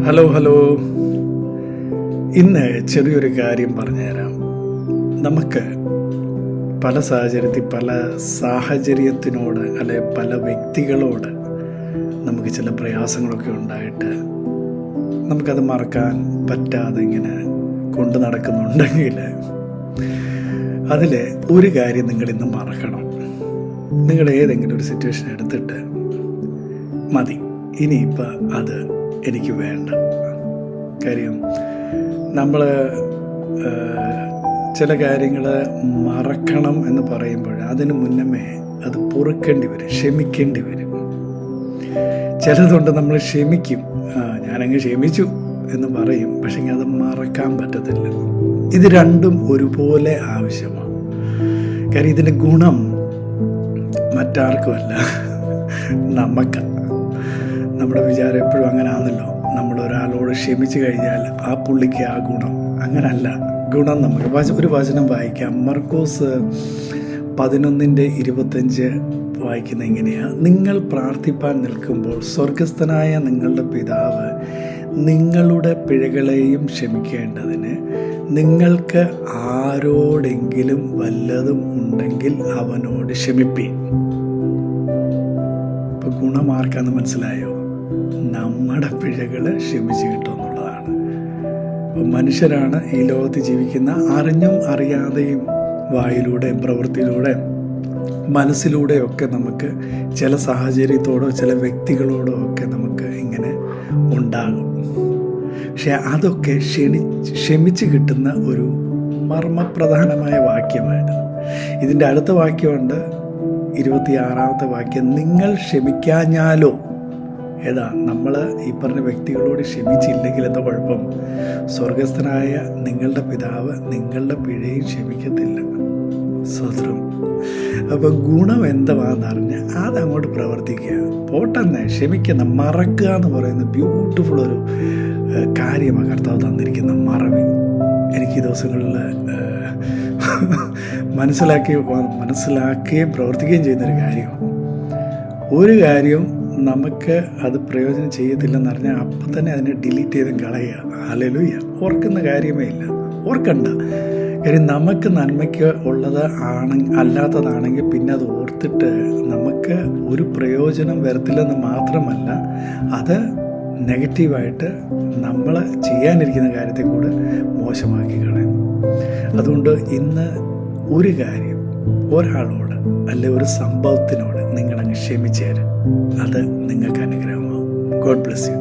Hello. ഇന്ന് ചെറിയൊരു കാര്യം പറഞ്ഞുതരാം. നമുക്ക് പല സാഹചര്യത്തിനോട് അല്ലെ പല വ്യക്തികളോട് നമുക്ക് ചില പ്രയാസങ്ങളൊക്കെ ഉണ്ടായിട്ട് നമുക്കത് മറക്കാൻ പറ്റാതെ ഇങ്ങനെ കൊണ്ടു നടക്കുന്നുണ്ടെങ്കിൽ അതിൽ ഒരു കാര്യം നിങ്ങളിന്ന് മറക്കണം. നിങ്ങൾ ഏതെങ്കിലും ഒരു സിറ്റുവേഷൻ എടുത്തിട്ട് മതി, ഇനിയിപ്പോൾ അത് എനിക്ക് വേണ്ട. കാര്യം നമ്മൾ ചില കാര്യങ്ങൾ മറക്കണം എന്ന് പറയുമ്പോൾ അതിന് മുന്നമേ അത് പൊറുക്കേണ്ടി വരും, ക്ഷമിക്കേണ്ടി വരും. ചിലതുകൊണ്ട് നമ്മൾ ക്ഷമിക്കും, ഞാനങ്ങ് ക്ഷമിച്ചു എന്ന് പറയും, പക്ഷേ അത് മറക്കാൻ പറ്റത്തില്ല. ഇത് രണ്ടും ഒരുപോലെ ആവശ്യമാണ്. കാര്യം ഇതിൻ്റെ ഗുണം മറ്റാർക്കുമല്ല, നമുക്കാണ്. നമ്മുടെ വിചാരം എപ്പോഴും അങ്ങനെ ആണല്ലോ, നമ്മൾ ഒരാളോട് ക്ഷമിച്ചു കഴിഞ്ഞാൽ ആ പുള്ളിക്ക് ആ ഗുണം. അങ്ങനല്ല. ഗുണം നമുക്ക് ഒരു വചനം വായിക്കാം. മർക്കോസ് 11:25 വായിക്കുന്ന ഇങ്ങനെയാണ്: നിങ്ങൾ പ്രാർത്ഥിപ്പാൻ നിൽക്കുമ്പോൾ സ്വർഗസ്ഥനായ നിങ്ങളുടെ പിതാവ് നിങ്ങളുടെ പിഴകളെയും ക്ഷമിക്കേണ്ടതിന് നിങ്ങൾക്ക് ആരോടെങ്കിലും വല്ലതും ഉണ്ടെങ്കിൽ അവനോട് ക്ഷമിപ്പീൻ. ഇപ്പം ഗുണമാർക്കാന്ന് മനസ്സിലായോ? നമ്മുടെ പിഴകൾ ക്ഷമിച്ച് കിട്ടുമെന്നുള്ളതാണ്. അപ്പം മനുഷ്യരാണ് ഈ ലോകത്ത് ജീവിക്കുന്ന, അറിഞ്ഞും അറിയാതെയും വായിലൂടെയും പ്രവൃത്തിയിലൂടെയും മനസ്സിലൂടെയൊക്കെ നമുക്ക് ചില സാഹചര്യത്തോടോ ചില വ്യക്തികളോടോ ഒക്കെ നമുക്ക് ഇങ്ങനെ ഉണ്ടാകും. പക്ഷെ അതൊക്കെ ക്ഷമിച്ച് കിട്ടുന്ന ഒരു മർമ്മപ്രധാനമായ വാക്യമാണ്. ഇതിൻ്റെ അടുത്ത വാക്യമുണ്ട്, 26-ാമത്തെ വാക്യം: നിങ്ങൾ ക്ഷമിക്കാഞ്ഞാലോ. ഏതാ? നമ്മൾ ഈ പറഞ്ഞ വ്യക്തികളോട് ക്ഷമിച്ചില്ലെങ്കിൽ എന്താ കുഴപ്പം? സ്വർഗസ്ഥനായ നിങ്ങളുടെ പിതാവ് നിങ്ങളുടെ പിഴയും ക്ഷമിക്കത്തില്ല. സ്വതന്ത്രം. അപ്പോൾ ഗുണം എന്താണെന്ന് അറിഞ്ഞാൽ അതങ്ങോട്ട് പ്രവർത്തിക്കുക. പോട്ടെന്നെ ക്ഷമിക്കുന്ന, മറക്കുക എന്ന് പറയുന്ന ബ്യൂട്ടിഫുൾ ഒരു കാര്യമാണ് കർത്താവ് തന്നിരിക്കുന്ന മറവി. എനിക്ക് ഈ ദിവസങ്ങളിൽ മനസ്സിലാക്കുകയും പ്രവർത്തിക്കുകയും ചെയ്യുന്നൊരു കാര്യം. ഒരു കാര്യം നമുക്ക് അത് പ്രയോജനം ചെയ്യത്തില്ലെന്ന് അറിഞ്ഞാൽ അപ്പം തന്നെ അതിനെ ഡിലീറ്റ് ചെയ്തും കളയുക. ഹല്ലേലൂയ. ഓർക്കുന്ന കാര്യമേ ഇല്ല, ഓർക്കണ്ട. കാര്യം നമുക്ക് നന്മയ്ക്ക് ഉള്ളത് അല്ലാത്തതാണെങ്കിൽ പിന്നെ അത് ഓർത്തിട്ട് നമുക്ക് ഒരു പ്രയോജനം വരത്തില്ലെന്ന് മാത്രമല്ല, അത് നെഗറ്റീവായിട്ട് നമ്മൾ ചെയ്യാനിരിക്കുന്ന കാര്യത്തെ കൂടെ മോശമാക്കി കളയും. അതുകൊണ്ട് ഇന്ന് ഒരു കാര്യം ഒരാളോട് അല്ലെ ഒരു സംഭവത്തിനോട് നിങ്ങളങ്ങ് ക്ഷമിച്ചേരും. അത് നിങ്ങൾക്ക് അനുഗ്രഹമാവും. God bless you.